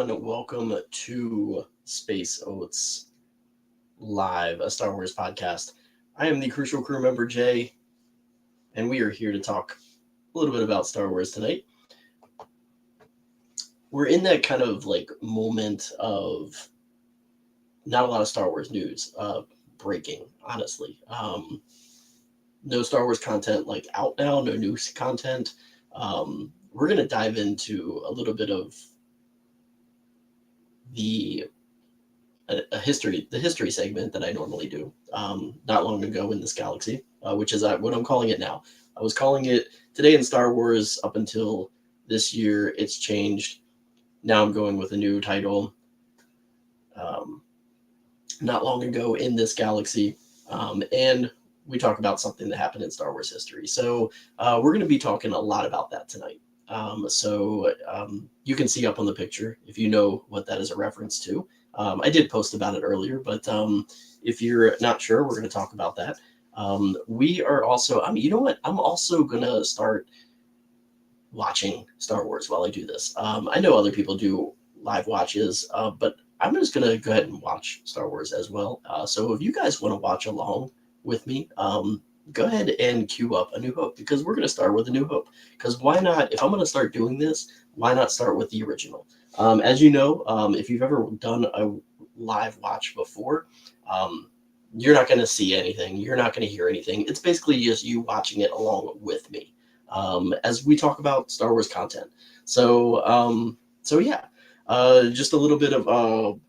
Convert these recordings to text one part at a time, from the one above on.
everyone. Welcome to Space Oats Live, a Star Wars podcast. I am the Crucial Crew member, Jay, and we are here to talk a little bit about Star Wars tonight. We're in that kind of like moment of not a lot of Star Wars news breaking, honestly. No Star Wars content like out now, no news content. We're going to dive into a little bit of the history segment that I normally do not long ago in this galaxy, which is what I'm calling it now. I was calling it Today in Star Wars up until this year. It's changed. Now I'm going with a new title, not long ago in this galaxy, and we talk about something that happened in Star Wars history. So we're going to be talking a lot about that tonight. So you can see up on the picture if you know what that is a reference to. I did post about it earlier, but if you're not sure, we're going to talk about that. We are also, you know what? I'm also going to start watching Star Wars while I do this. I know other people do live watches, but I'm just going to go ahead and watch Star Wars as well. So if you guys want to watch along with me, go ahead and queue up A New Hope, because we're going to start with A New Hope. Because why not? If I'm going to start doing this, why not start with the original? As you know, if you've ever done a live watch before, you're not going to see anything. You're not going to hear anything. It's basically just you watching it along with me as we talk about Star Wars content. So yeah, just a little bit of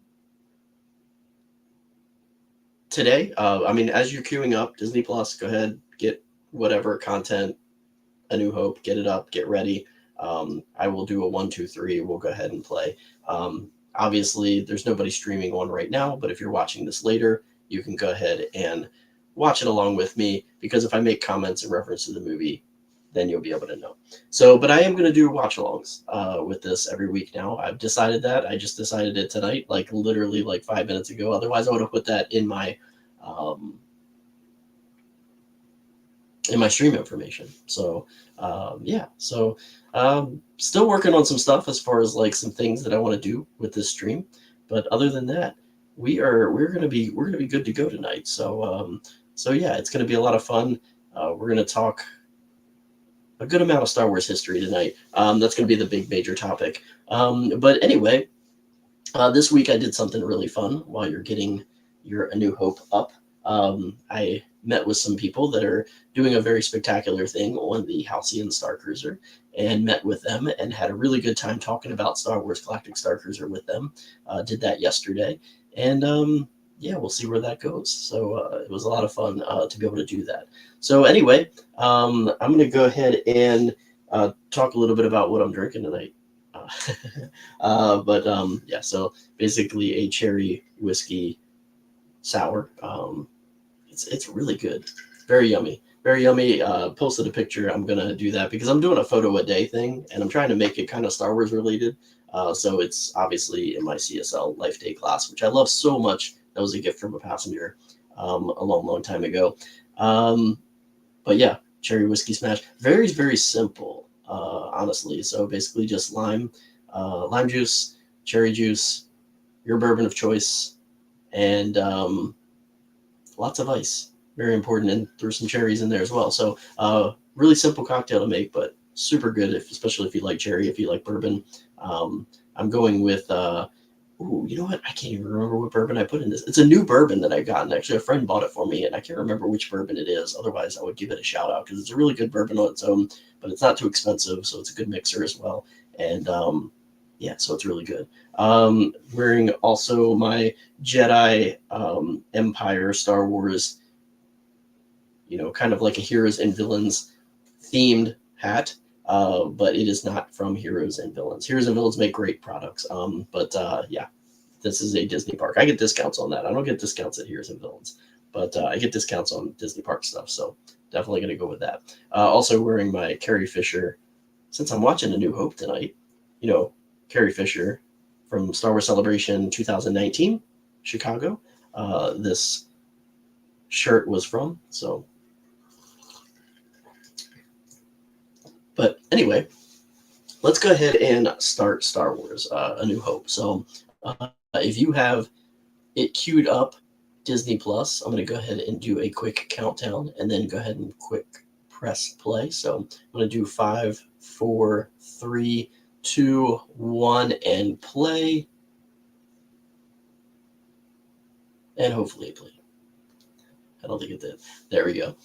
today. As you're queuing up Disney Plus, go ahead, get whatever content, A New Hope, get it up, get ready. I will do a 1, 2, 3. We'll go ahead and play. Obviously, there's nobody streaming on right now, but if you're watching this later, you can go ahead and watch it along with me, because if I make comments in reference to the movie, then you'll be able to know. So, but I am going to do watch-alongs with this every week now. I've decided that. I just decided it tonight, like literally like 5 minutes ago. Otherwise, I would have put that in my stream information. So yeah, so still working on some stuff as far as like some things that I want to do with this stream, but other than that, we're gonna be good to go tonight. So yeah, it's gonna be a lot of fun. We're gonna talk a good amount of Star Wars history tonight. That's gonna be the big major topic. But anyway, this week I did something really fun while you're getting your A New Hope up. I met with some people that are doing a very spectacular thing on the Halcyon Star Cruiser, and met with them and had a really good time talking about Star Wars Galactic Star Cruiser with them. Did that yesterday, and yeah, we'll see where that goes. So it was a lot of fun to be able to do that. So anyway, I'm going to go ahead and talk a little bit about what I'm drinking tonight. Yeah, so basically a cherry whiskey sour. It's really good. Very yummy. Very yummy. Posted a picture. I'm going to do that because I'm doing a photo a day thing, and I'm trying to make it kind of Star Wars related. So it's obviously in my CSL Life Day class, which I love so much. That was a gift from a passenger a long time ago. But yeah, cherry whiskey smash. Very, very simple, honestly. So basically just lime juice, cherry juice, your bourbon of choice, and lots of ice. Very important, and threw some cherries in there as well. So really simple cocktail to make, but super good, especially if you like cherry, if you like bourbon. I'm going with, you know what? I can't even remember what bourbon I put in this. It's a new bourbon that I got, and actually a friend bought it for me, and I can't remember which bourbon it is. Otherwise, I would give it a shout out because it's a really good bourbon on its own, but it's not too expensive, so it's a good mixer as well. And yeah, so it's really good. Wearing also my Jedi Empire Star Wars, kind of like a Heroes and Villains themed hat, but it is not from Heroes and Villains. Heroes and Villains make great products, but yeah, this is a Disney park. I get discounts on that. I don't get discounts at Heroes and Villains, but I get discounts on Disney park stuff, so definitely going to go with that. Also wearing my Carrie Fisher, since I'm watching A New Hope tonight, Carrie Fisher from Star Wars Celebration 2019, Chicago. This shirt was from, so. But anyway, let's go ahead and start Star Wars: A New Hope. So, if you have it queued up, Disney Plus, I'm going to go ahead and do a quick countdown, and then go ahead and quick press play. So I'm going to do 5, 4, 3, 2, 1, and play. And hopefully it played. I don't think it did. There we go.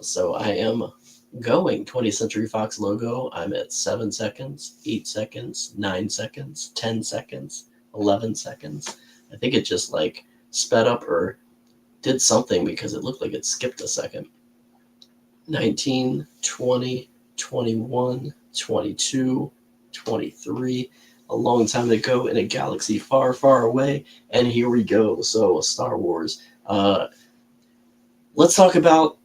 So I am going 20th Century Fox logo. I'm at 7 seconds, 8 seconds, 9 seconds, 10 seconds, 11 seconds. I think it just like sped up or did something because it looked like it skipped a second. 19, 20, 21, 22, 23. A long time to go in a galaxy far, far away. And here we go. So Star Wars. Let's talk about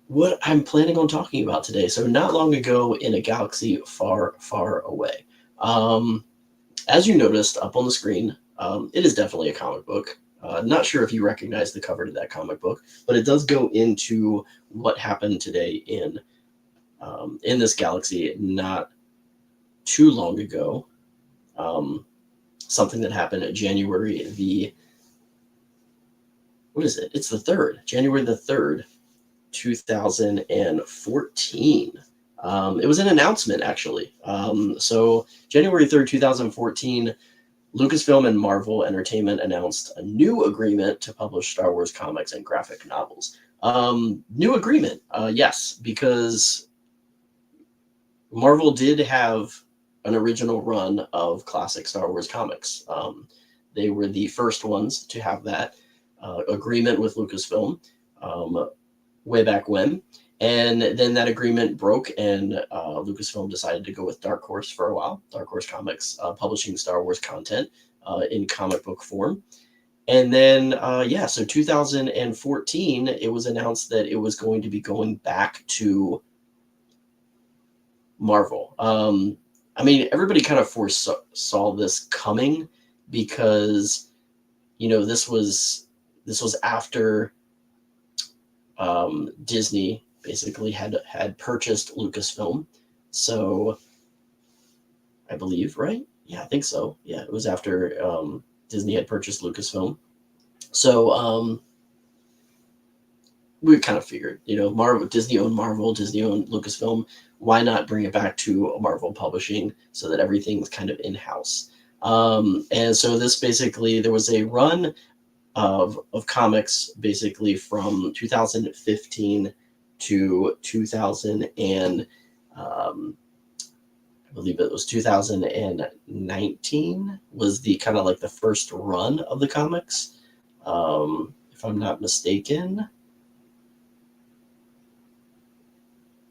what I'm planning on talking about today. So not long ago in a galaxy far, far away. As you noticed up on the screen, it is definitely a comic book. Not sure if you recognize the cover to that comic book, but it does go into what happened today in this galaxy not too long ago. Something that happened at January the, what is it? It's the 3rd, January the 3rd, 2014. It was an announcement, actually. So January 3rd, 2014, Lucasfilm and Marvel Entertainment announced a new agreement to publish Star Wars comics and graphic novels. New agreement, yes, because Marvel did have an original run of classic Star Wars comics. They were the first ones to have that agreement with Lucasfilm way back when. And then that agreement broke, and Lucasfilm decided to go with Dark Horse for a while. Dark Horse Comics, publishing Star Wars content in comic book form. And then, so 2014, it was announced that it was going to be going back to Marvel. I mean, everybody kind of foresaw this coming because, this was after Disney basically had purchased Lucasfilm. So I believe, right? Yeah, I think so. Yeah, it was after Disney had purchased Lucasfilm. So we kind of figured, Disney owned Marvel, Disney owned Lucasfilm. Why not bring it back to Marvel Publishing so that everything's kind of in-house? And so this basically, there was a run of comics basically from 2015 to 2000 and I believe it was 2019 was the kind of like the first run of the comics, if I'm not mistaken.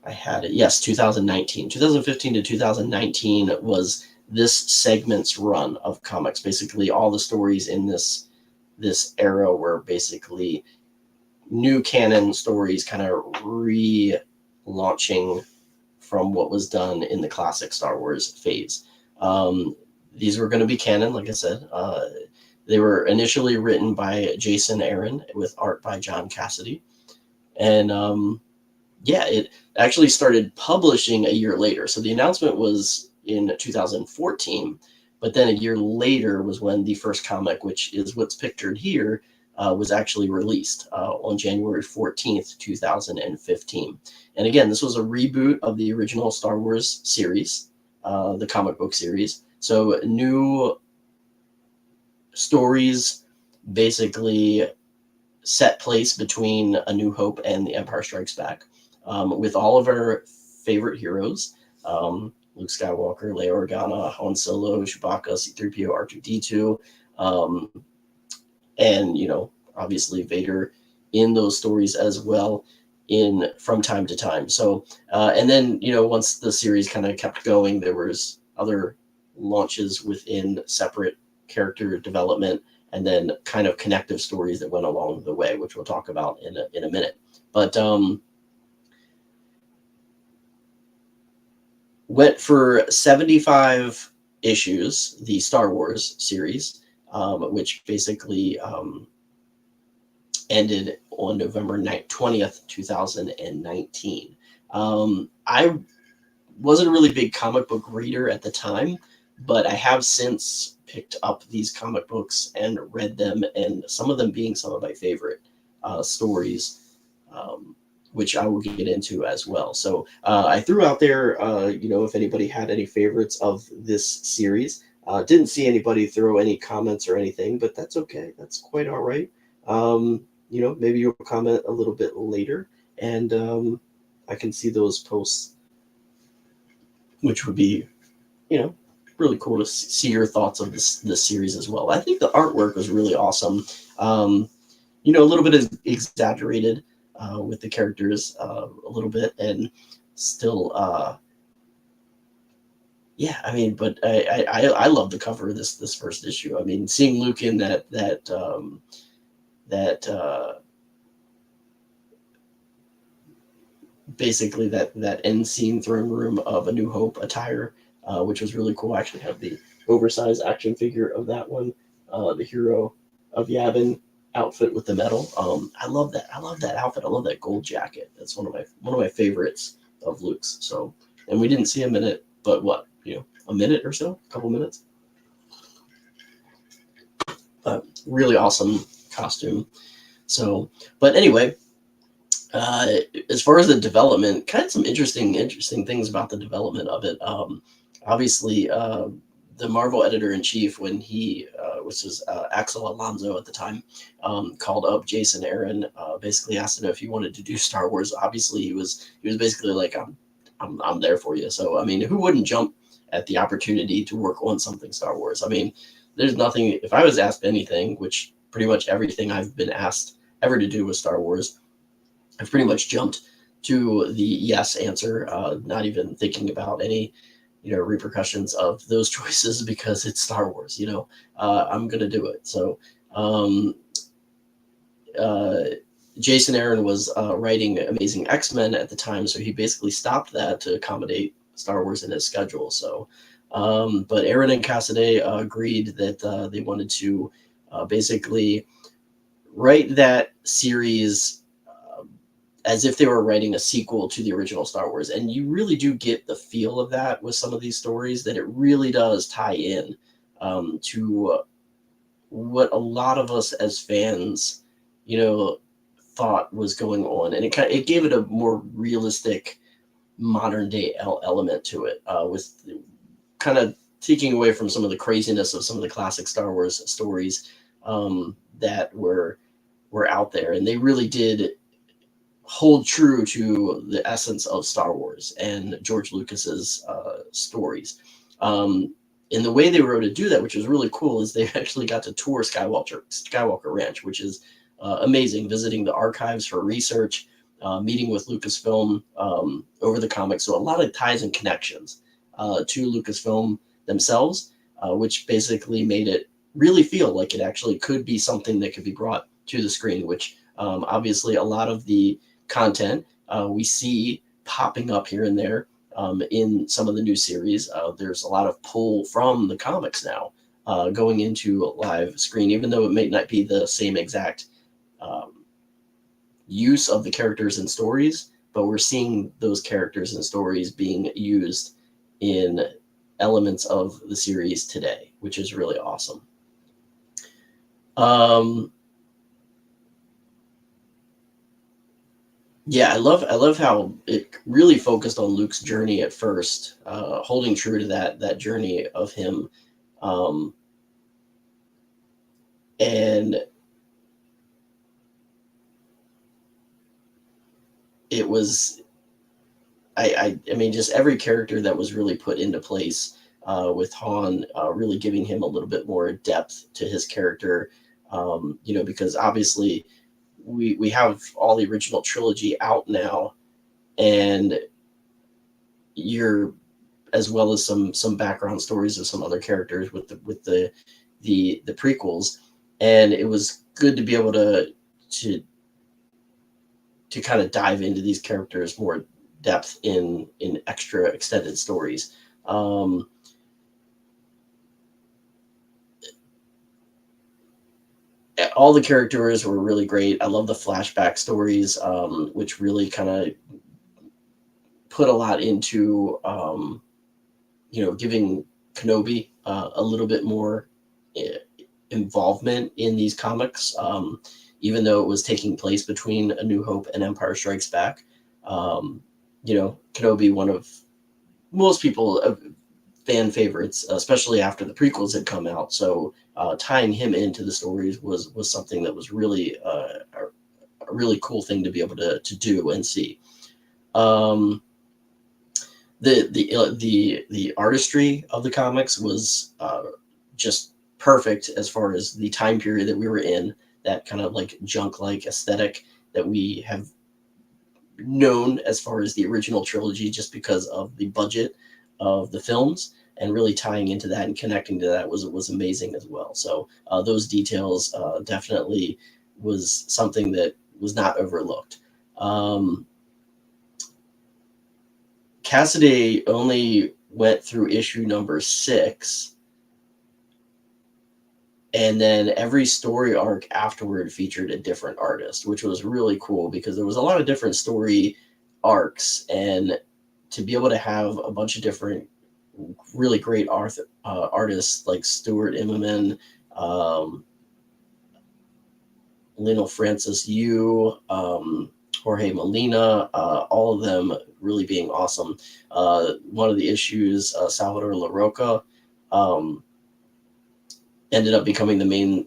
I had it. Yes, 2019. 2015 to 2019 was this segment's run of comics. Basically, all the stories in this era were basically new canon stories, kind of relaunching from what was done in the classic Star Wars phase. These were going to be canon, like I said. They were initially written by Jason Aaron with art by John Cassidy. And it actually started publishing a year later. So the announcement was in 2014, but then a year later was when the first comic, which is what's pictured here, was actually released on January 14th, 2015. And again, this was a reboot of the original Star Wars series, the comic book series. So new stories basically set place between A New Hope and The Empire Strikes Back, with all of our favorite heroes, Luke Skywalker, Leia Organa, Han Solo, Chewbacca, C-3PO, R2-D2, and obviously Vader in those stories as well from time to time. So and then once the series kind of kept going, there was other launches within separate character development and then kind of connective stories that went along the way, which we'll talk about in a minute. But went for 75 issues, the Star Wars series, which basically ended on November 20th, 2019. I wasn't a really big comic book reader at the time, but I have since picked up these comic books and read them, and some of them being some of my favorite stories, which I will get into as well. So I threw out there, if anybody had any favorites of this series. Didn't see anybody throw any comments or anything, but that's okay. That's quite all right. Maybe you'll comment a little bit later, and I can see those posts, which would be, really cool to see your thoughts of this series as well. I think the artwork was really awesome. A little bit exaggerated with the characters a little bit, and still, but I love the cover of this first issue. I mean, seeing Luke in that basically that end scene throne room of A New Hope attire, which was really cool. I actually have the oversized action figure of that one, the Hero of Yavin outfit with the medal. I love that. I love that outfit. I love that gold jacket. That's one of my favorites of Luke's. So, and we didn't see him in it, but what, a minute or so, a couple minutes. Really awesome costume. So, but anyway, as far as the development, kind of some interesting things about the development of it. Obviously, the Marvel editor-in-chief, when he, which was Axel Alonso at the time, called up Jason Aaron, basically asked him if he wanted to do Star Wars. Obviously, he was basically like, I'm there for you. So, I mean, who wouldn't jump at the opportunity to work on something Star Wars? I mean, there's nothing, if I was asked anything, which pretty much everything I've been asked ever to do with Star Wars, I've pretty much jumped to the yes answer, not even thinking about any, repercussions of those choices, because it's Star Wars, I'm going to do it. So, Jason Aaron was writing Amazing X-Men at the time, so he basically stopped that to accommodate Star Wars in his schedule. So, but Aaron and Cassidy agreed that they wanted to basically write that series as if they were writing a sequel to the original Star Wars. And you really do get the feel of that with some of these stories, that it really does tie in to what a lot of us as fans, thought was going on. And it gave it a more realistic modern day element to it, with kind of taking away from some of the craziness of some of the classic Star Wars stories that were out there. And they really did hold true to the essence of Star Wars and George Lucas's stories. And the way they were able to do that, which was really cool, is they actually got to tour Skywalker Ranch, which is amazing, visiting the archives for research, meeting with Lucasfilm over the comics. So a lot of ties and connections to Lucasfilm themselves, which basically made it really feel like it actually could be something that could be brought to the screen, which obviously a lot of the content we see popping up here and there in some of the new series. There's a lot of pull from the comics now going into live screen, even though it may not be the same exact use of the characters and stories, but we're seeing those characters and stories being used in elements of the series today, which is really awesome. Yeah, I love how it really focused on Luke's journey at first, holding true to that journey of him, and it was, I mean, just every character that was really put into place, with Han, really giving him a little bit more depth to his character, because obviously we have all the original trilogy out now, and you're, as well as some background stories of some other characters with the prequels, and it was good to be able to kind of dive into these characters more depth in extra extended stories. All the characters were really great. I love the flashback stories, which really kind of put a lot into, giving Kenobi a little bit more involvement in these comics, even though it was taking place between A New Hope and Empire Strikes Back. Kenobi, one of most people fan favorites, especially after the prequels had come out. So tying him into the stories was something that was really a really cool thing to be able to do and see. The artistry of the comics was just perfect as far as the time period that we were in, that kind of like junk-like aesthetic that we have known as far as the original trilogy, just because of the budget of the films, and really tying into that and connecting to that was amazing as well. So those details definitely was something that was not overlooked. Cassidy only went through issue number 6, and then every story arc afterward featured a different artist, which was really cool because there was a lot of different story arcs, and to be able to have a bunch of different really great artists like Stuart Immonen, Lionel Francis Yu, Jorge Molina, all of them really being awesome. One of the issues, Salvador LaRocca, ended up becoming the main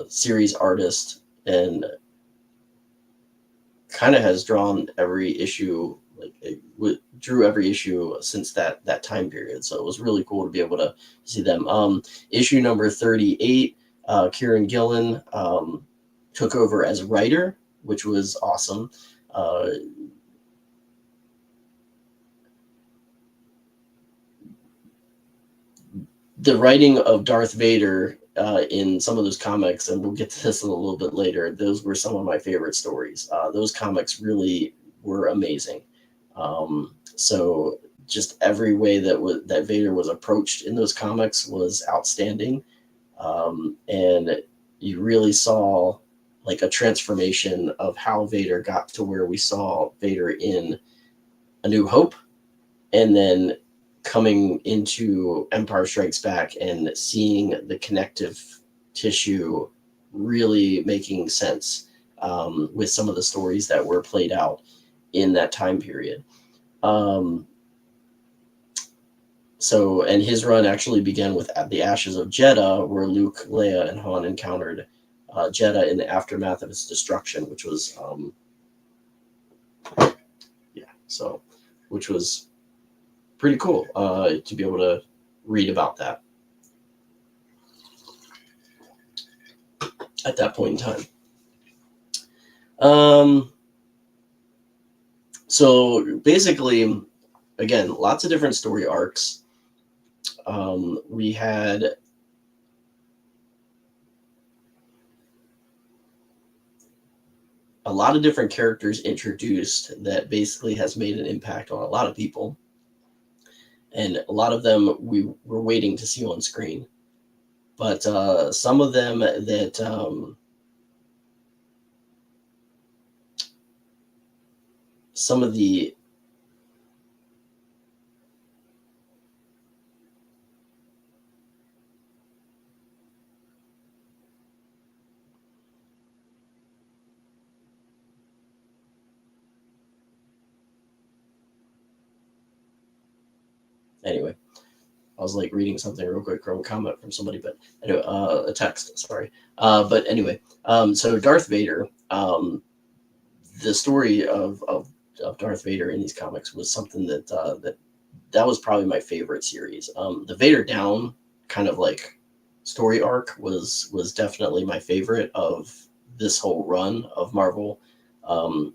series artist, and kind of has drawn every issue, drew every issue since that time period. So it was really cool to be able to see them. Issue number 38, Kieran Gillen took over as writer, which was awesome. The writing of Darth Vader in some of those comics, and we'll get to this a little bit later, those were some of my favorite stories. Those comics really were amazing. So just every way that Vader was approached in those comics was outstanding. And you really saw like a transformation of how Vader got to where we saw Vader in A New Hope, and then coming into Empire Strikes Back and seeing the connective tissue really making sense with some of the stories that were played out in that time period. So, and his run actually began with the Ashes of Jeddah, where Luke, Leia, and Han encountered Jeddah in the aftermath of its destruction, which was, which was pretty cool to be able to read about that at that point in time. So basically, again, lots of different story arcs. We had a lot of different characters introduced that basically has made an impact on a lot of people. And a lot of them we were waiting to see on screen. But some of them that some of the anyway, I was like reading something real quick from a comment from somebody, but anyway, a text, sorry. But anyway, so Darth Vader, the story of Darth Vader in these comics was something that was probably my favorite series. The Vader Down kind of like story arc was definitely my favorite of this whole run of Marvel. I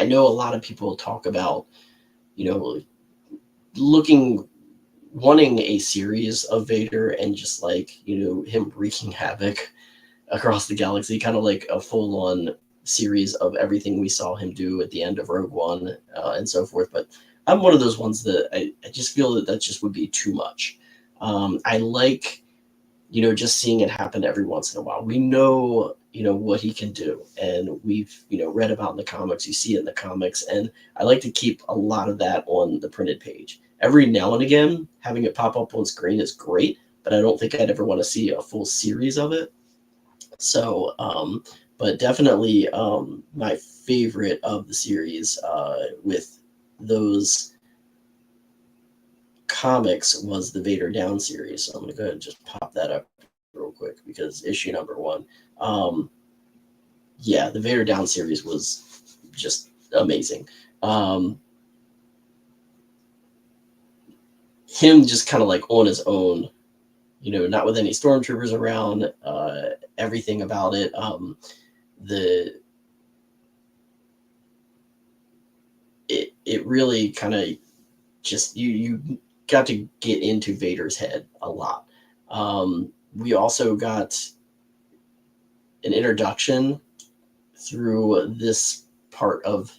know a lot of people talk about, wanting a series of Vader and just like, him wreaking havoc across the galaxy, kind of like a full-on series of everything we saw him do at the end of Rogue One and so forth. But I'm one of those ones that I just feel that just would be too much. I like, just seeing it happen every once in a while. We know, what he can do, and we've, read about in the comics. You see it in the comics, and I like to keep a lot of that on the printed page. Every now and again, having it pop up on screen is great, but I don't think I'd ever want to see a full series of it. So, but definitely my favorite of the series with those comics was the Vader Down series. So I'm going to go ahead and just pop that up real quick because issue number 1. Yeah, the Vader Down series was just amazing. Him just kind of like on his own, not with any stormtroopers around, everything about it. It really kind of just, you got to get into Vader's head a lot. We also got an introduction through this part of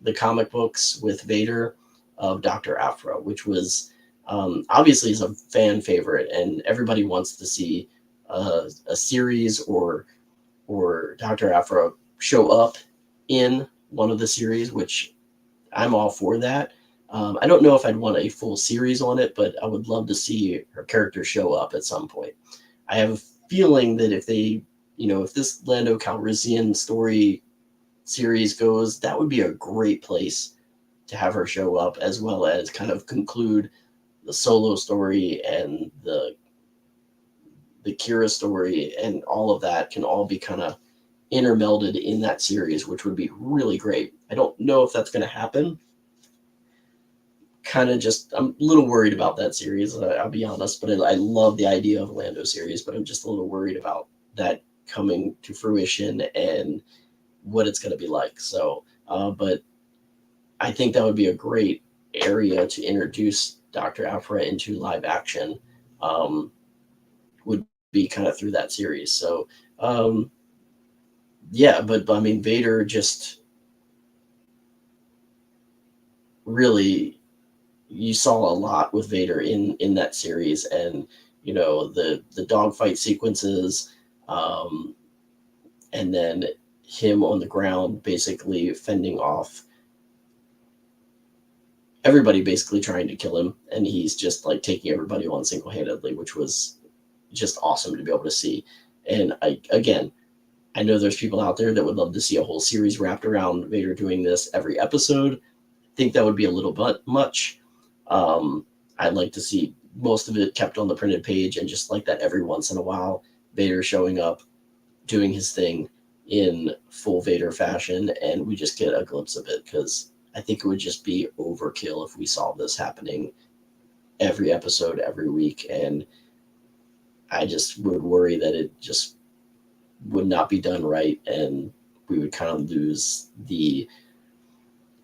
the comic books with Vader of Dr. Aphra, which was obviously is a fan favorite, and everybody wants to see a series or Dr. Aphra show up in one of the series, which I'm all for that. I don't know if I'd want a full series on it, but I would love to see her character show up at some point. I have a feeling that if they, if this Lando Calrissian story series goes, that would be a great place to have her show up, as well as kind of conclude the Solo story and the Kira story, and all of that can all be kind of intermelded in that series, which would be really great. I don't know if that's going to happen. I'm a little worried about that series, I'll be honest, but I love the idea of a Lando series, but I'm just a little worried about that coming to fruition and what it's going to be like. So, but I think that would be a great area to introduce Dr. Aphra into live action, would be kind of through that series. So, yeah, but I mean, Vader just really, you saw a lot with Vader in that series, and the dogfight sequences, and then him on the ground basically fending off everybody, basically trying to kill him, and he's just like taking everybody on single-handedly, which was just awesome to be able to see. And I know there's people out there that would love to see a whole series wrapped around Vader doing this every episode. I think that would be a little bit much. I'd like to see most of it kept on the printed page, and just like that every once in a while, Vader showing up, doing his thing in full Vader fashion, and we just get a glimpse of it, because I think it would just be overkill if we saw this happening every episode, every week, and I just would worry that it just would not be done right, and we would kind of lose the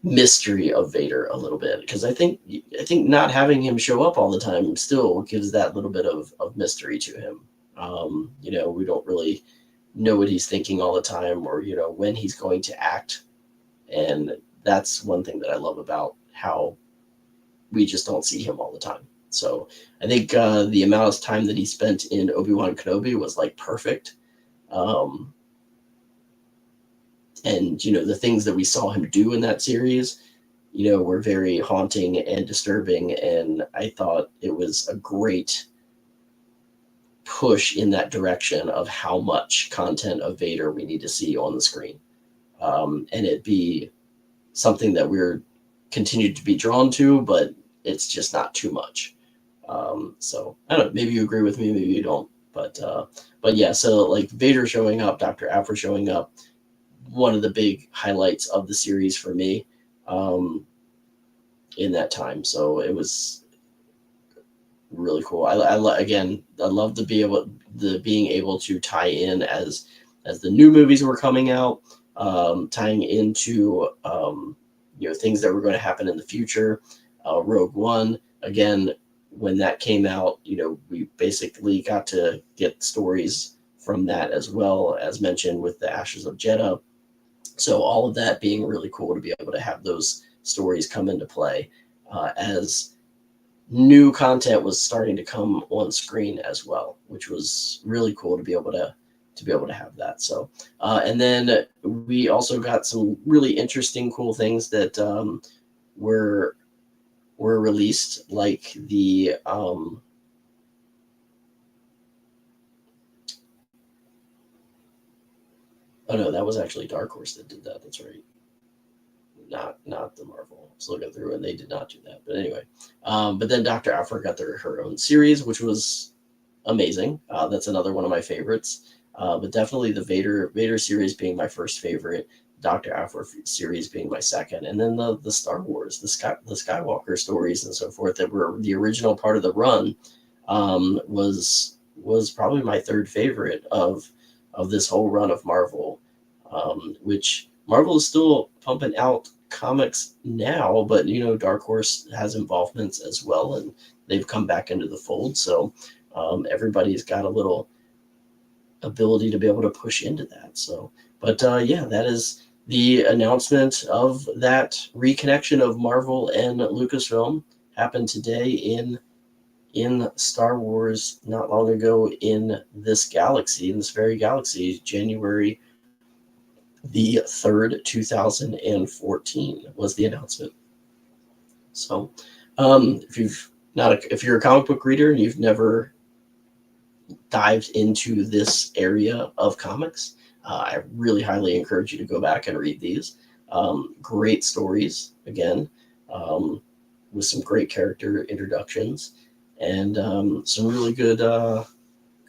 mystery of Vader a little bit, because I think not having him show up all the time still gives that little bit of mystery to him. We don't really know what he's thinking all the time, or when he's going to act, and that's one thing that I love about how we just don't see him all the time. So I think the amount of time that he spent in Obi-Wan Kenobi was like perfect. And, the things that we saw him do in that series, were very haunting and disturbing. And I thought it was a great push in that direction of how much content of Vader we need to see on the screen. And it be something that we're continued to be drawn to, but it's just not too much. So I don't know, maybe you agree with me, maybe you don't. But yeah, so like Vader showing up, Dr. Aphra showing up, one of the big highlights of the series for me in that time. So it was really cool. I love to be being able to tie in as the new movies were coming out, tying into things that were going to happen in the future. Rogue One, again, when that came out, we basically got to get stories from that, as well as mentioned with the Ashes of Jeddah. So all of that being really cool to be able to have those stories come into play as new content was starting to come on screen as well, which was really cool to be able to have that. So, and then we also got some really interesting, cool things that were released, like the oh no, that was actually Dark Horse that did that. That's right. Not the Marvel. I was looking through and they did not do that. But anyway, but then Dr. Aphra got her own series, which was amazing. That's another one of my favorites. But definitely the Vader series being my first favorite, Dr. Aphra series being my second, and then the Star Wars, the Skywalker stories and so forth that were the original part of the run, was probably my third favorite of this whole run of Marvel, which Marvel is still pumping out comics now, but Dark Horse has involvements as well, and they've come back into the fold. So everybody's got a little ability to be able to push into that. So, but yeah, that is the announcement of that reconnection of Marvel and Lucasfilm happened today in Star Wars, not long ago in this very galaxy, January the 3rd, 2014 was the announcement. So, if you're a comic book reader and you've never dived into this area of comics, I really highly encourage you to go back and read these. Great stories, again, with some great character introductions and some really good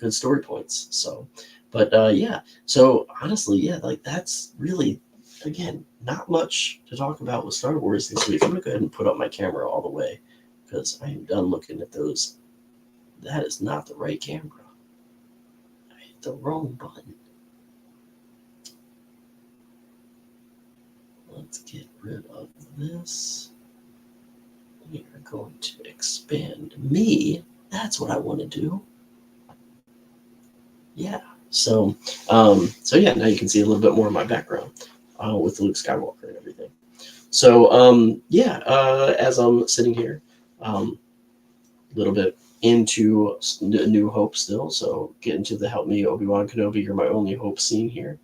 story points. So, but yeah, so honestly, yeah, like that's really, again, not much to talk about with Star Wars this week. I'm gonna go ahead and put up my camera all the way because I am done looking at those. That is not the right camera. I hit the wrong button. Let's get rid of this. We are going to expand me. That's what I want to do. Yeah. So, so yeah, now you can see a little bit more of my background with Luke Skywalker and everything. So, yeah, as I'm sitting here, a little bit into New Hope still. So, get into the Help Me, Obi-Wan Kenobi, You're My Only Hope scene here.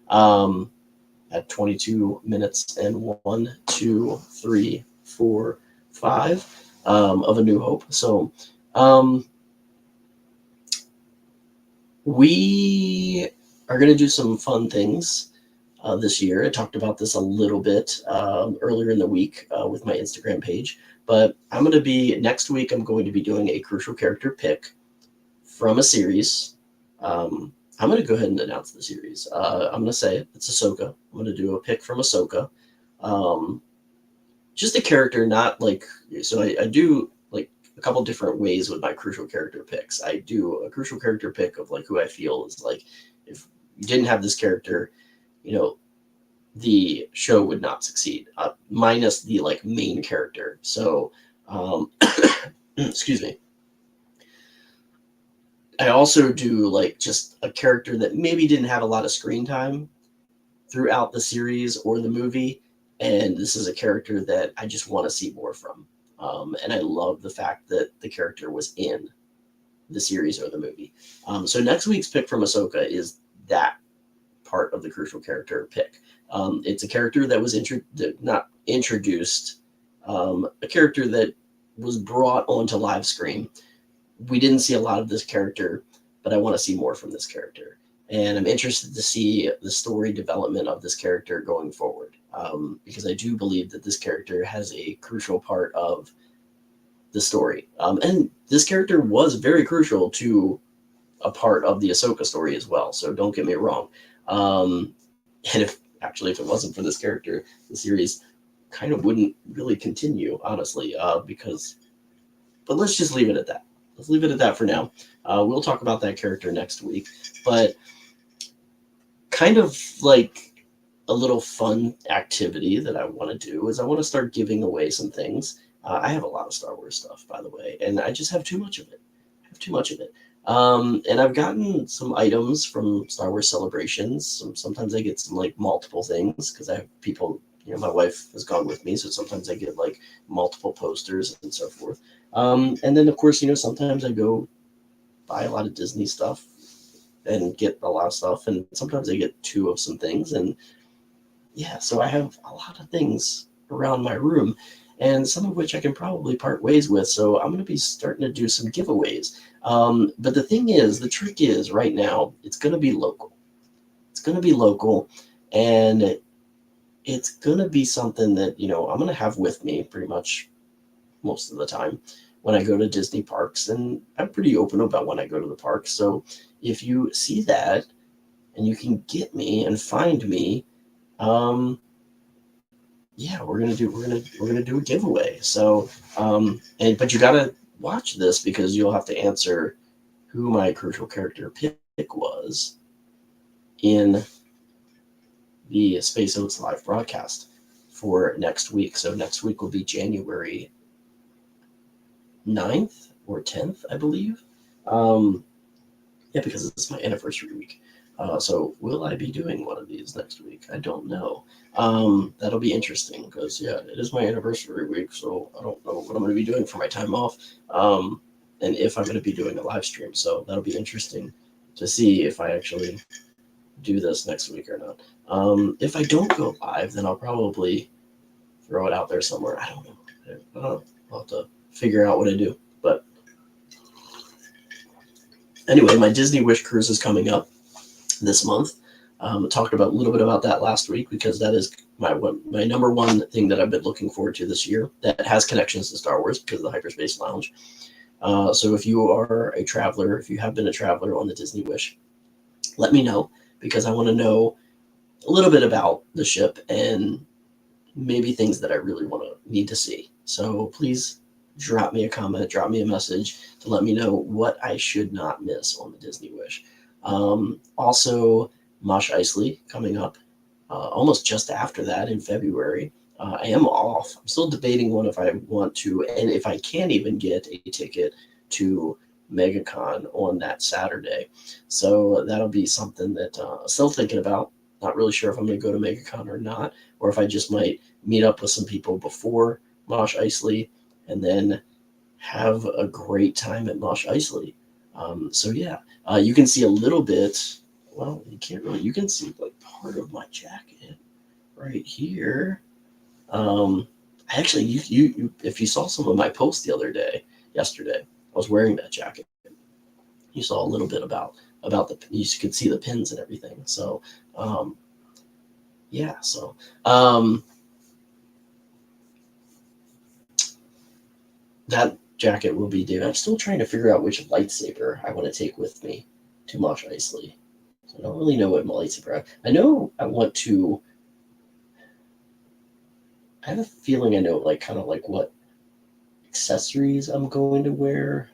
At 22 minutes and 1, 2, 3, 4, 5 of A New Hope. So, we are going to do some fun things this year. I talked about this a little bit earlier in the week with my Instagram page, but next week, I'm going to be doing a crucial character pick from a series. I'm going to go ahead and announce the series. I'm going to say it. It's Ahsoka. I'm going to do a pick from Ahsoka. Just a character, not like, so I do like a couple different ways with my crucial character picks. I do a crucial character pick of like who I feel is like, if you didn't have this character, the show would not succeed, minus the like main character. So, excuse me. I also do like just a character that maybe didn't have a lot of screen time throughout the series or the movie, and this is a character that I just want to see more from. And I love the fact that the character was in the series or the movie. So next week's pick from Ahsoka is that part of the crucial character pick. It's a character that was not introduced, a character that was brought onto live screen. We didn't see a lot of this character, but I want to see more from this character. And I'm interested to see the story development of this character going forward, because I do believe that this character has a crucial part of the story. And this character was very crucial to a part of the Ahsoka story as well. So don't get me wrong. And if it wasn't for this character, the series kind of wouldn't really continue, honestly, but let's just leave it at that. Let's leave it at that for now. We'll talk about that character next week, but kind of like a little fun activity that I want to do is I want to start giving away some things. I have a lot of Star Wars stuff, by the way, and I just have too much of it. And I've gotten some items from Star Wars celebrations. Sometimes I get some like multiple things because I have people, my wife has gone with me, so sometimes I get like multiple posters and so forth. And then of course, sometimes I go buy a lot of Disney stuff and get a lot of stuff, and sometimes I get two of some things, and yeah, so I have a lot of things around my room, and some of which I can probably part ways with. So I'm going to be starting to do some giveaways. But the trick is right now, it's going to be local. It's going to be local, and it's going to be something that, I'm going to have with me pretty much most of the time when I go to Disney parks. And I'm pretty open about when I go to the parks. So if you see that and you can get me and find me, yeah, we're gonna do a giveaway. So, but you gotta watch this because you'll have to answer who my crucial character pick was in the Space Oats live broadcast for next week. So next week will be January 9th or 10th, I believe. Yeah, because it's my anniversary week. So will I be doing one of these next week? I don't know. That'll be interesting because, yeah, it is my anniversary week, so I don't know what I'm going to be doing for my time off, and if I'm going to be doing a live stream. So that'll be interesting to see if I actually do this next week or not. If I don't go live, then I'll probably throw it out there somewhere. I don't know. I'll have to figure out what I do. But anyway, my Disney Wish Cruise is coming up this month. I talked about a little bit about that last week because that is my number one thing that I've been looking forward to this year that has connections to Star Wars because of the Hyperspace Lounge. So if you are a traveler, if you have been a traveler on the Disney Wish, let me know because I want to know a little bit about the ship and maybe things that I really need to see. So please drop me a comment, drop me a message to let me know what I should not miss on the Disney Wish. Also, Mos Eisley coming up almost just after that in February. I am off. I'm still debating one if I want to, and if I can even get a ticket to MegaCon on that Saturday. So that'll be something that I'm still thinking about. Not really sure if I'm going to go to MegaCon or not, or if I just might meet up with some people before Mos Eisley and then have a great time at Mos Eisley. So yeah, you can see a little bit. Well, you can't really. You can see like part of my jacket right here. Actually, you if you saw some of my posts yesterday, I was wearing that jacket. You saw a little bit about you could see the pins and everything. So, yeah. So, that jacket will be due. I'm still trying to figure out which lightsaber I want to take with me to Mos Eisley. I don't really know what my lightsaber. I know I want to. I have a feeling I know, like, kind of like what accessories I'm going to wear.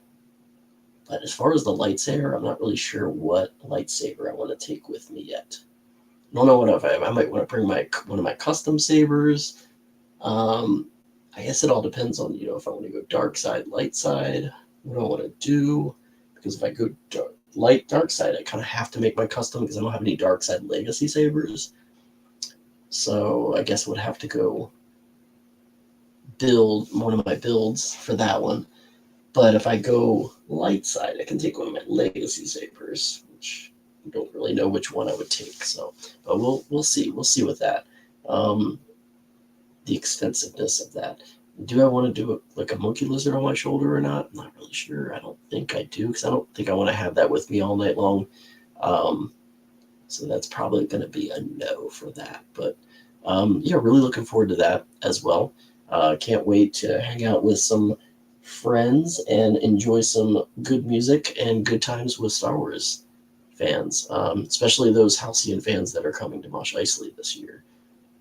But as far as the lightsaber, I'm not really sure what lightsaber I want to take with me yet. I don't know what if I might want to bring one of my custom sabers. I guess it all depends on, if I want to go dark side, light side, what I want to do. Because if I go dark side, I kind of have to make my custom because I don't have any dark side legacy sabers. So I guess I would have to go build one of my builds for that one. But if I go light side, I can take one of my legacy sabers, which I don't really know which one I would take. So, but we'll see. We'll see with that. The extensiveness of that. Do I want to do like a monkey lizard on my shoulder or not? I'm not really sure. I don't think I do because I don't think I want to have that with me all night long. So that's probably going to be a no for that. But yeah, really looking forward to that as well. Can't wait to hang out with some friends and enjoy some good music and good times with Star Wars fans, especially those Halcyon fans that are coming to Mos Eisley this year.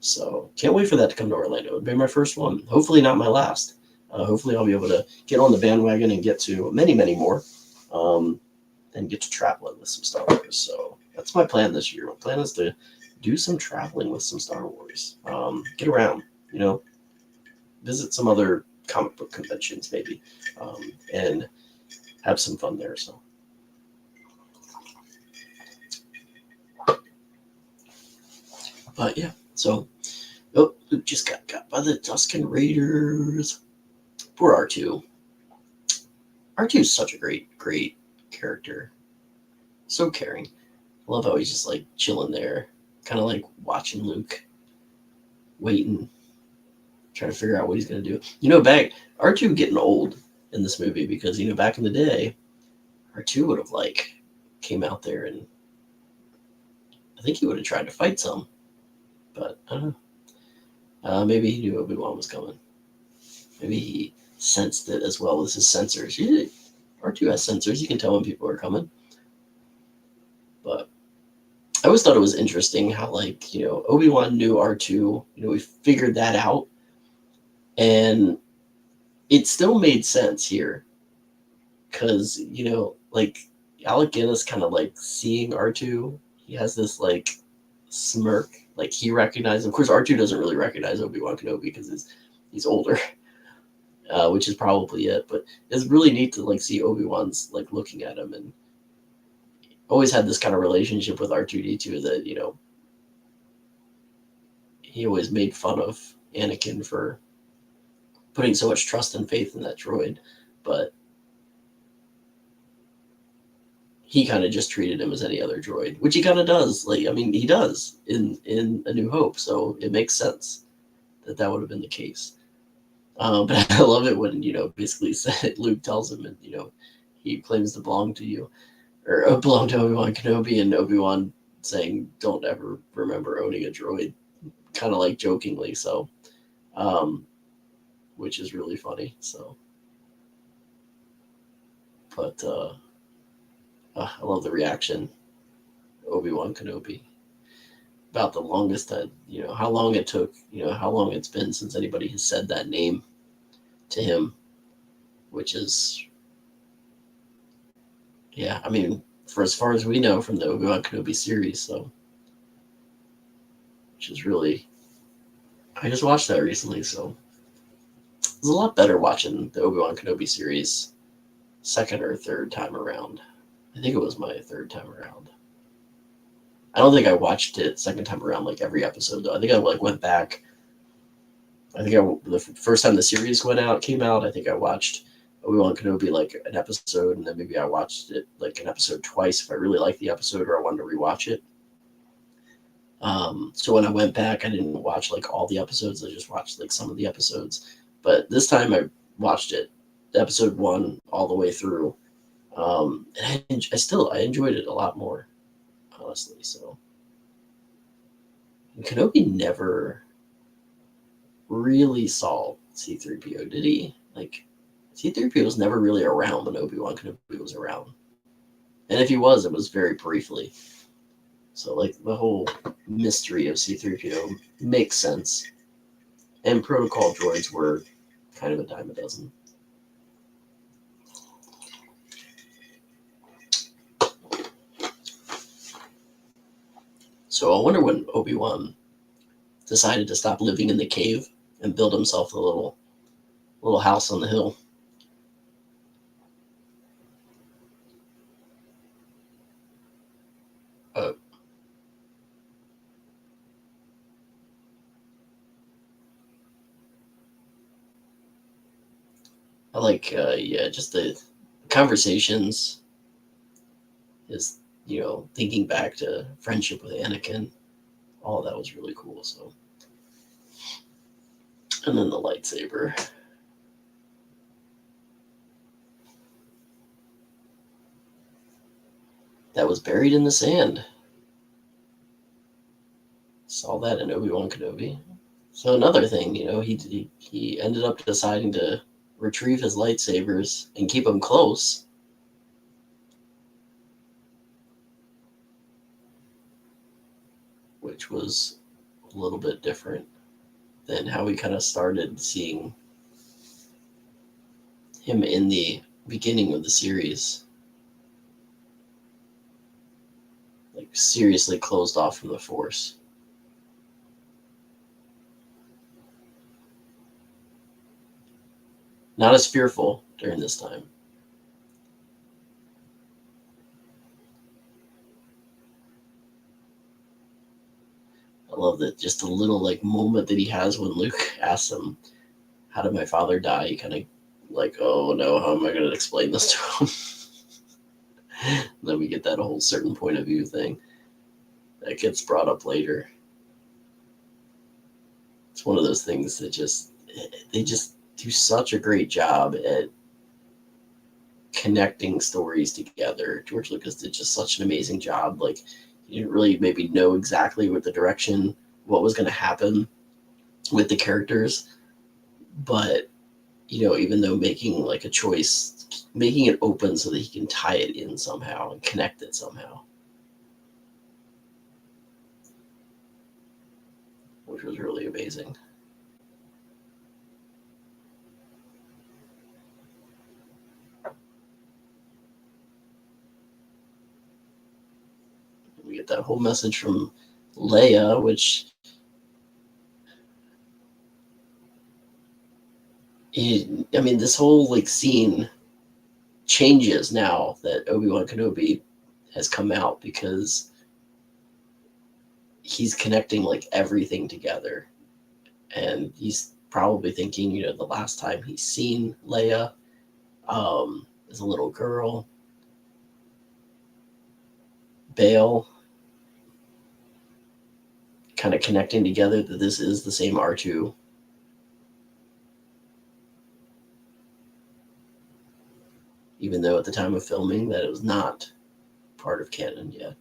So can't wait for that to come to Orlando. It'll be my first one. Hopefully not my last. Hopefully I'll be able to get on the bandwagon and get to many, many more, and get to traveling with some Star Wars. So that's my plan this year. My plan is to do some traveling with some Star Wars. Get around, visit some other comic book conventions maybe, and have some fun there. So. But yeah, so Oh, Luke just got by the Tusken Raiders. Poor R2. R2 is such a great character. So caring. I love how he's just like chilling there, kind of like watching Luke, waiting, trying to figure out what he's gonna do. Back R2 getting old in this movie because back in the day, R2 would have like came out there and I think he would have tried to fight some, but I don't know. Maybe he knew Obi-Wan was coming. Maybe he sensed it as well as his sensors. R2 has sensors; he can tell when people are coming. But I always thought it was interesting how, like, Obi-Wan knew R2. We figured that out, and it still made sense here, because like Alec Guinness kind of like seeing R2. He has this like smirk, like he recognizes. Of course, R2 doesn't really recognize Obi-Wan Kenobi because he's older, which is probably it. But it's really neat to like see Obi-Wan's like looking at him, and always had this kind of relationship with R2D2 that he always made fun of Anakin for putting so much trust and faith in that droid, but he kind of just treated him as any other droid, which he kind of does. Like, I mean, he does in A New Hope, so it makes sense that would have been the case. But I love it when basically Luke tells him, and he claims to belong to you, or belong to Obi-Wan Kenobi, and Obi-Wan saying, "Don't ever remember owning a droid," kind of like jokingly. So, which is really funny. So, but I love the reaction, Obi-Wan Kenobi. About the longest that how long it took, how long it's been since anybody has said that name to him, which is, yeah, I mean, for as far as we know from the Obi-Wan Kenobi series, so, which is really, I just watched that recently, so it was a lot better watching the Obi-Wan Kenobi series second or third time around. I think it was my third time around. I don't think I watched it second time around like every episode though. I think I like went back. I think the first time the series came out, I think I watched Obi-Wan Kenobi like an episode, and then maybe I watched it like an episode twice if I really liked the episode or I wanted to rewatch it. So when I went back, I didn't watch like all the episodes. I just watched like some of the episodes. But this time I watched it, episode 1 all the way through. And I enjoyed it a lot more, honestly. So Kenobi never really saw C-3PO, did he? Like, C-3PO was never really around when Obi-Wan Kenobi was around. And if he was, it was very briefly. So, like, the whole mystery of C-3PO makes sense. And protocol droids were kind of a dime a dozen. So I wonder when Obi-Wan decided to stop living in the cave and build himself a little house on the hill. I like, just the conversations, is, thinking back to friendship with Anakin. All that was really cool. So, and then the lightsaber. That was buried in the sand. Saw that in Obi-Wan Kenobi. So another thing, he ended up deciding to retrieve his lightsabers and keep them close. Which was a little bit different than how we kind of started seeing him in the beginning of the series. Like, seriously closed off from the Force. Not as fearful during this time. I love that just a little like moment that he has when Luke asks him, "How did my father die?" He kind of like, "Oh no, how am I going to explain this to him?" Then we get that whole certain point of view thing that gets brought up later. It's one of those things that they just do such a great job at connecting stories together. George Lucas did just such an amazing job. Like, he didn't really maybe know exactly what the direction, what was going to happen with the characters, but even though making like a choice, making it open so that he can tie it in somehow and connect it somehow, which was really amazing. We get that whole message from Leia, which this whole like scene changes now that Obi-Wan Kenobi has come out, because he's connecting like everything together, and he's probably thinking, the last time he's seen Leia as a little girl, Bail, kind of connecting together that this is the same R2. Even though at the time of filming that it was not part of canon yet.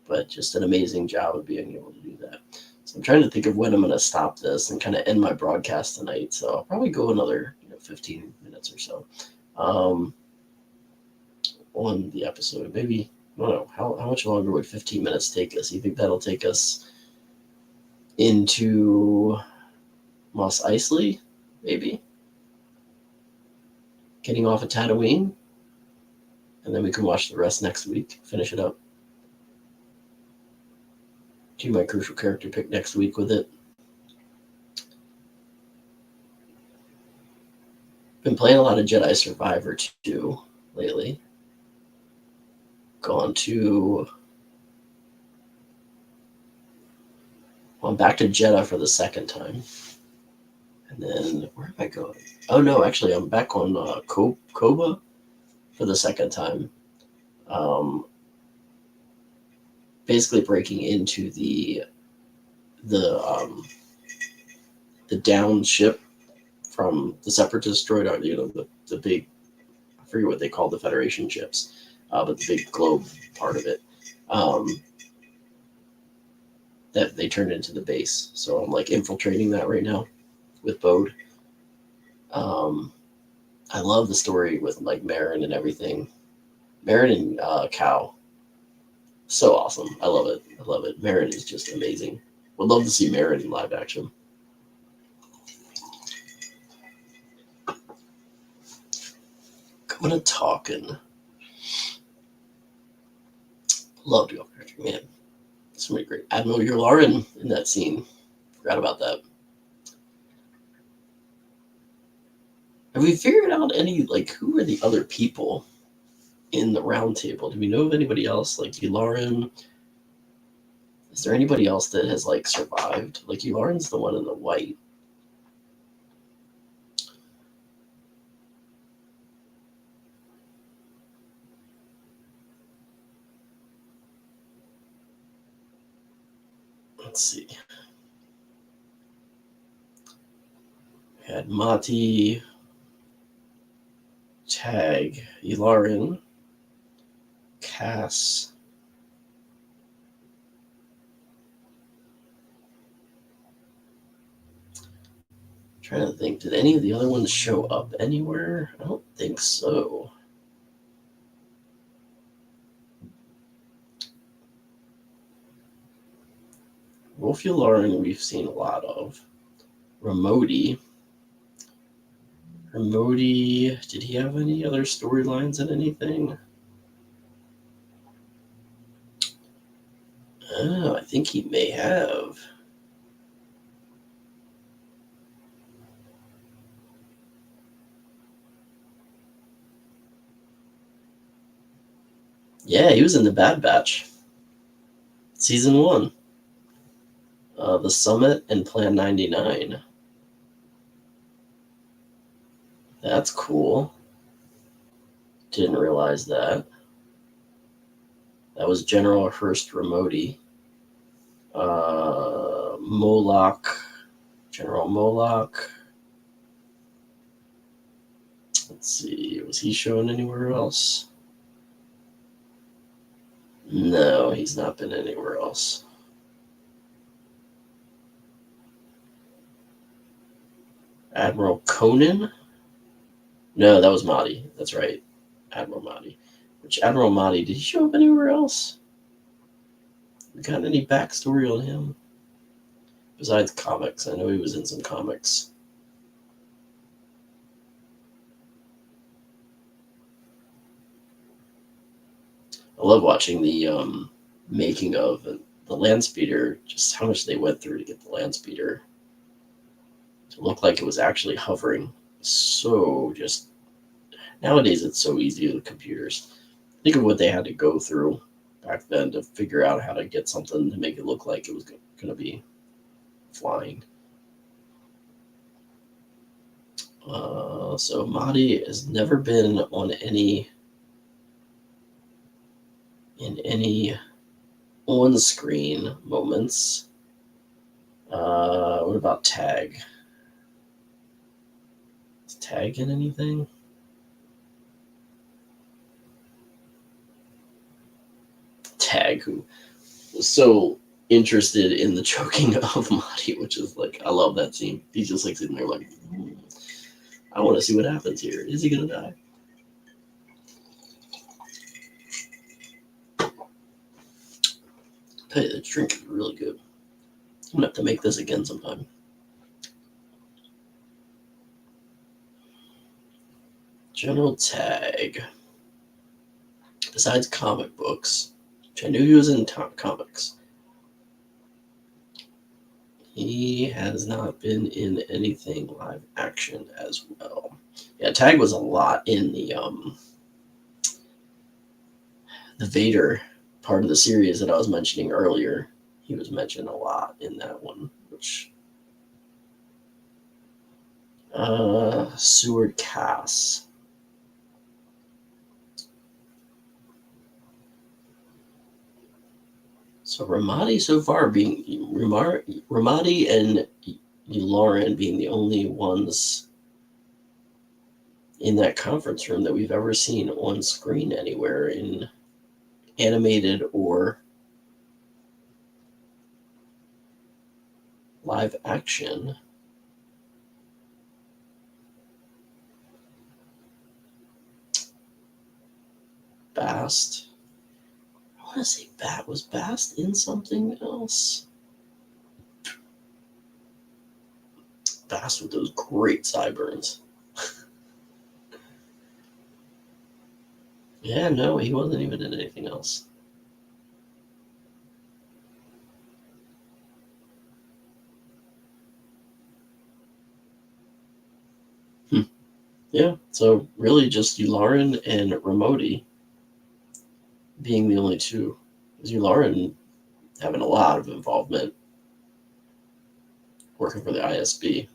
But just an amazing job of being able to do that. So I'm trying to think of when I'm going to stop this and kind of end my broadcast tonight. So I'll probably go another 15 minutes or so on the episode. Maybe, I don't know, how much longer would 15 minutes take us? You think that'll take us into Mos Eisley, maybe? Getting off of Tatooine? And then we can watch the rest next week, finish it up. Do my crucial character pick next week with it. Been playing a lot of Jedi Survivor 2 lately. I'm back to Jeddah for the second time. And then, where am I going? Oh no, actually I'm back on Koba for the second time. Basically breaking into the down ship from the Separatist droid, the big, I forget what they call the Federation ships, but the big globe part of it, that they turned into the base. So I'm like infiltrating that right now with Bode. I love the story with like Marin and everything. Marin and Cal, so awesome. I love it. Marin is just amazing. Would love to see Marin in live action. Coming and talking. Love to go after, man. So many great. Admiral Yularen in that scene. Forgot about that. Have we figured out any, like, who are the other people in the round table? Do we know of anybody else? Like Yularen? Is there anybody else that has, like, survived? Like, Yularen's the one in the white. Let's see. We had Mati, Tag, Yularen, Cass. I'm trying to think, did any of the other ones show up anywhere? I don't think so. Wolf Yularen we've seen a lot of. Ramodi, did he have any other storylines in anything? Oh, I think he may have. Yeah, he was in the Bad Batch. Season 1. The Summit and Plan 99. That's cool. Didn't realize that. That was General Hurst Ramodi. Moloch. General Moloch. Let's see. Was he shown anywhere else? No, he's not been anywhere else. Admiral Conan? No, that was Mahdi. That's right. Admiral Mahdi. Which Admiral Mahdi, did he show up anywhere else? Got any backstory on him? Besides comics. I know he was in some comics. I love watching the making of the land speeder, just how much they went through to get the land speeder to look like it was actually hovering. So just nowadays it's so easy with computers. Think of what they had to go through back then to figure out how to get something to make it look like it was going to be flying. So Mahdi has never been on any on-screen moments. What about Tag? Is Tag in anything? Tag, who was so interested in the choking of Mahdi, which is like, I love that scene. He's just like sitting there like, I want to see what happens here. Is he going to die? I'll tell you, the drink is really good. I'm going to have to make this again sometime. General Tag. Besides comic books, which I knew he was in comics, he has not been in anything live action as well. Yeah, Tag was a lot in the Vader part of the series that I was mentioning earlier. He was mentioned a lot in that one, which Seward Cass. So Ramadi so far being Ramadi and Lauren being the only ones in that conference room that we've ever seen on screen anywhere in animated or live action. Bast. I want to say was Bast in something else? Bast with those great sideburns. Yeah, no, he wasn't even in anything else. Yeah, so really just Yularen and Ramodi being the only two. Because Yularen having a lot of involvement working for the ISB.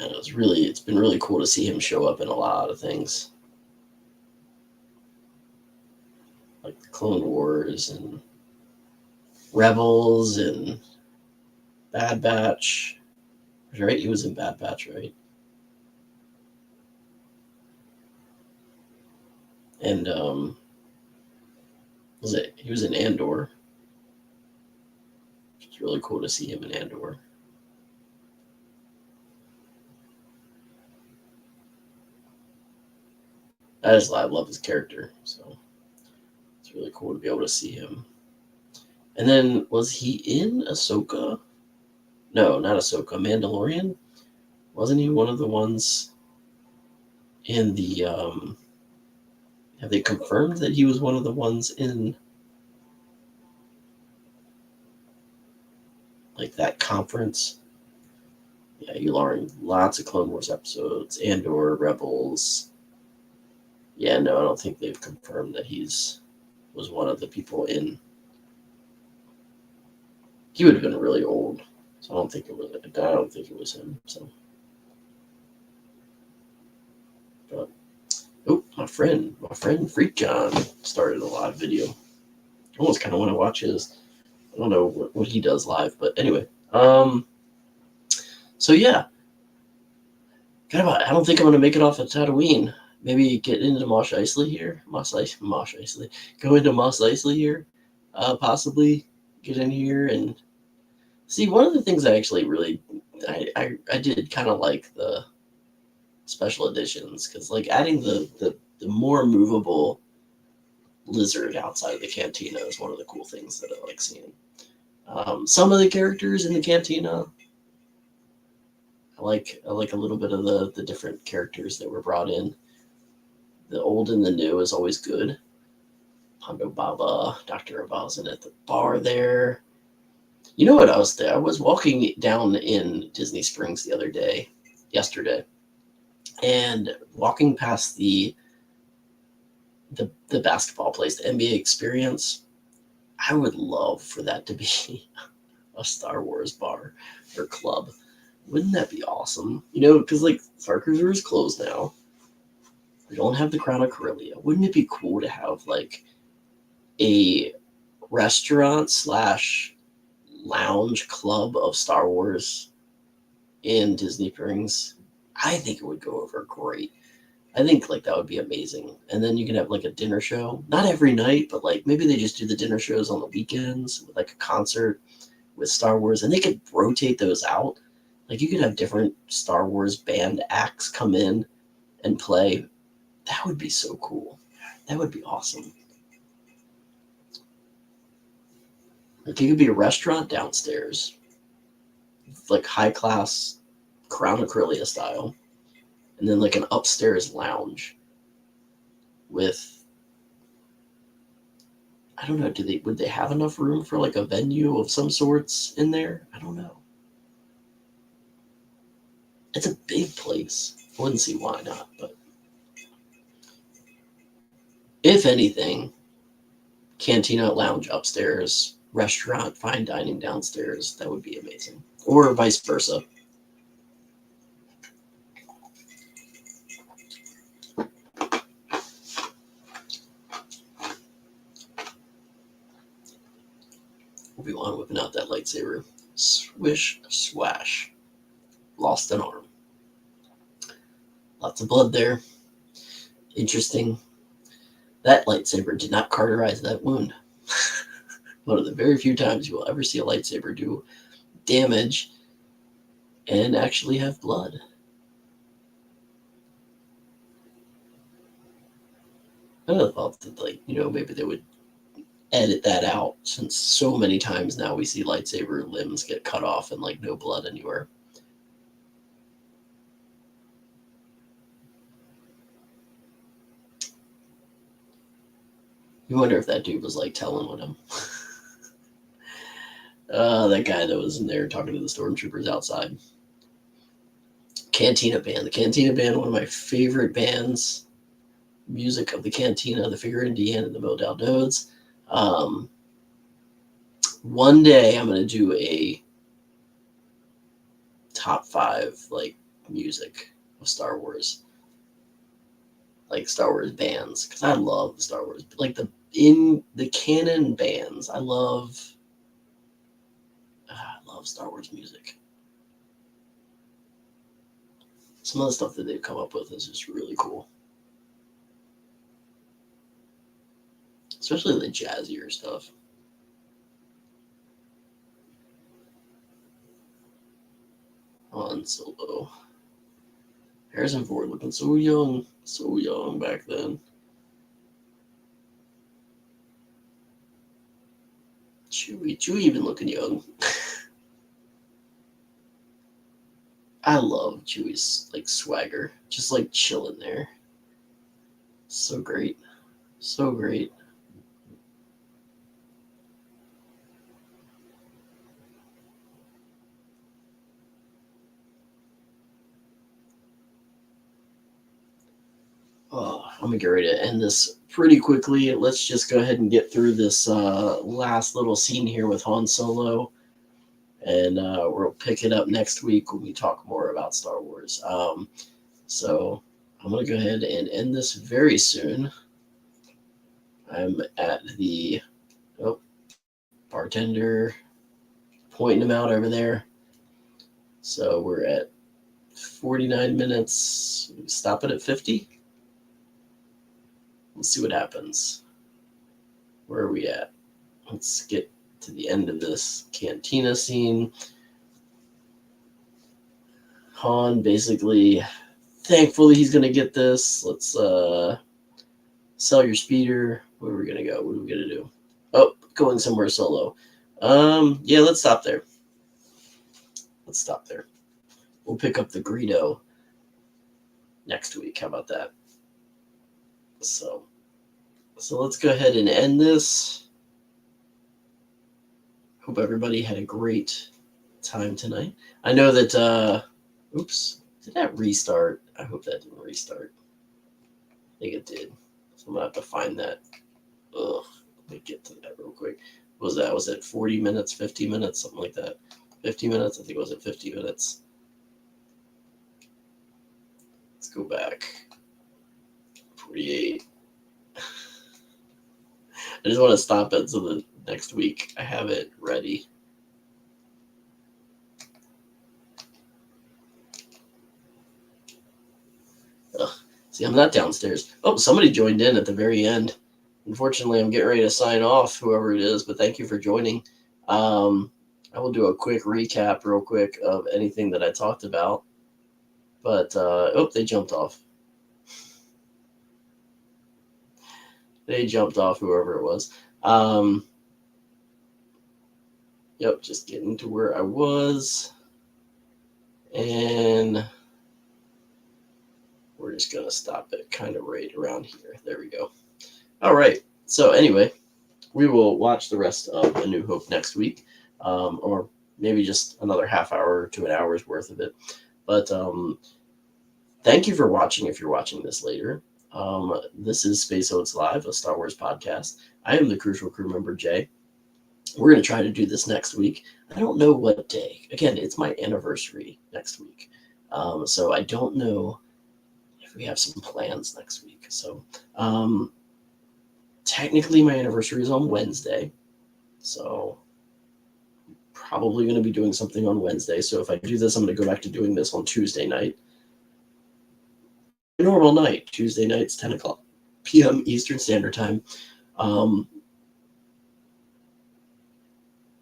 And it's been really cool to see him show up in a lot of things. Like the Clone Wars and Rebels and Bad Batch. Right? He was in Bad Batch, right? And he was in Andor. It's really cool to see him in Andor. I love his character, so it's really cool to be able to see him. And then, was he in Ahsoka? No, not Ahsoka. Mandalorian? Wasn't he one of the ones in the have they confirmed that he was one of the ones in like that conference? Yeah, you learn lots of Clone Wars episodes, Andor, Rebels. Yeah, no, I don't think they've confirmed that was one of the people in He would have been really old, so I don't think it was him. So, but oh, my friend Freak John started a live video. I almost kind of want to watch his. I don't know what he does live, but anyway. So yeah, I don't think I'm gonna make it off at Tatooine. Maybe get into Mos Eisley here. Mos Eisley. Go into Mos Eisley here. Possibly get in here and see. One of the things I actually really I did kind of like the special editions, because like adding the more movable lizard outside of the cantina is one of the cool things that I like seeing. Some of the characters in the cantina, I like a little bit of the different characters that were brought in. The old and the new is always good. Hondo Baba, Dr. Abazin at the bar there. You know what else? I was walking down in Disney Springs yesterday, and walking past the basketball place, the NBA Experience. I would love for that to be a Star Wars bar or club. Wouldn't that be awesome? You know, because like Star Cruiser is closed now. We don't have the Crown of Corellia. Wouldn't it be cool to have like a restaurant / lounge club of Star Wars in Disney Springs? I think it would go over great. I think like that would be amazing. And then you can have like a dinner show, not every night, but like maybe they just do the dinner shows on the weekends with like a concert with Star Wars, and they could rotate those out. Like you could have different Star Wars band acts come in and play. That would be so cool. That would be awesome. Like it could be a restaurant downstairs, like high class Crown of Corellia style, and then like an upstairs lounge with, I don't know, would they have enough room for like a venue of some sorts in there? I don't know. It's a big place. I wouldn't see why not, but if anything, cantina lounge upstairs, restaurant fine dining downstairs, that would be amazing. Or vice versa. Obi-Wan whipping out that lightsaber. Swish, swash. Lost an arm. Lots of blood there. Interesting. That lightsaber did not cauterize that wound. One of the very few times you will ever see a lightsaber do damage and actually have blood. I would have thought that, like, you know, maybe they would edit that out, since so many times now we see lightsaber limbs get cut off and like no blood anywhere. You wonder if that dude was like telling on him. That guy that was in there talking to the stormtroopers outside. Cantina Band. The Cantina Band, one of my favorite bands. Music of the Cantina, the Figure Indian, and the Modal Nodes. One day I'm going to do a top 5 like music of Star Wars. Like Star Wars bands, because I love Star Wars. Like in the canon bands, I love Star Wars music. Some of the stuff that they've come up with is just really cool. Especially the jazzier stuff. Han Solo. Harrison Ford looking so young back then. Chewie been looking young. I love Chewie's like swagger, just like chilling there. So great, so great. I'm gonna get ready to end this pretty quickly. Let's just go ahead and get through this last little scene here with Han Solo. and we'll pick it up next week when we talk more about Star Wars. So I'm going to go ahead and end this very soon. I'm at the bartender pointing him out over there. So we're at 49 minutes. Stop it at 50. Let's see what happens. Where are we at? Let's get to the end of this cantina scene. Han basically, thankfully he's going to get this. Let's sell your speeder. Where are we going to go? What are we going to do? Oh, going somewhere solo. Yeah, let's stop there. We'll pick up the Greedo next week. How about that? So let's go ahead and end this. Hope everybody had a great time tonight. I know that, oops, did that restart? I hope that didn't restart. I think it did. So I'm going to have to find that. Ugh, let me get to that real quick. What was that? Was it 40 minutes, 50 minutes, something like that? 50 minutes? I think it was at 50 minutes. Let's go back. 48. I just want to stop it so that next week I have it ready. Ugh. See, I'm not downstairs. Oh, somebody joined in at the very end. Unfortunately, I'm getting ready to sign off, whoever it is, but thank you for joining. I will do a quick recap real quick of anything that I talked about. But, they jumped off. They jumped off, whoever it was. Yep, just getting to where I was. And we're just going to stop it kind of right around here. There we go. All right. So anyway, we will watch the rest of A New Hope next week, or maybe just another half hour to an hour's worth of it. But thank you for watching if you're watching this later. This is Space Oats Live, a Star Wars podcast. I am the Crucial Crew member, Jay. We're going to try to do this next week. I don't know what day. Again, it's my anniversary next week. So I don't know if we have some plans next week. So technically my anniversary is on Wednesday. So probably going to be doing something on Wednesday. So if I do this, I'm going to go back to doing this on Tuesday night. Normal night. Tuesday nights, 10 o'clock p.m. Eastern Standard Time.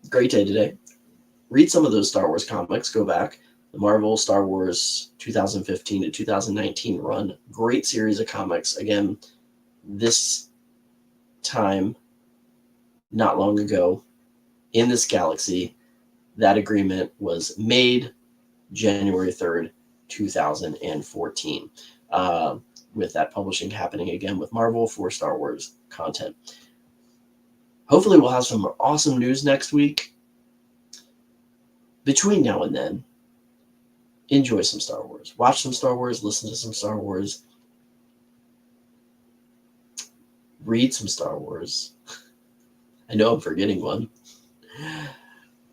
Great day today. Read some of those Star Wars comics. Go back. The Marvel Star Wars 2015 to 2019 run. Great series of comics. Again, this time, not long ago, in this galaxy, that agreement was made January 3rd, 2014. With that publishing happening again with Marvel for Star Wars content. Hopefully we'll have some awesome news next week. Between now and then, enjoy some Star Wars. Watch some Star Wars, listen to some Star Wars, read some Star Wars. I know I'm forgetting one.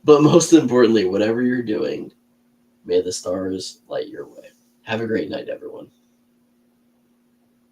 But most importantly, whatever you're doing, may the stars light your way. Have a great night, everyone.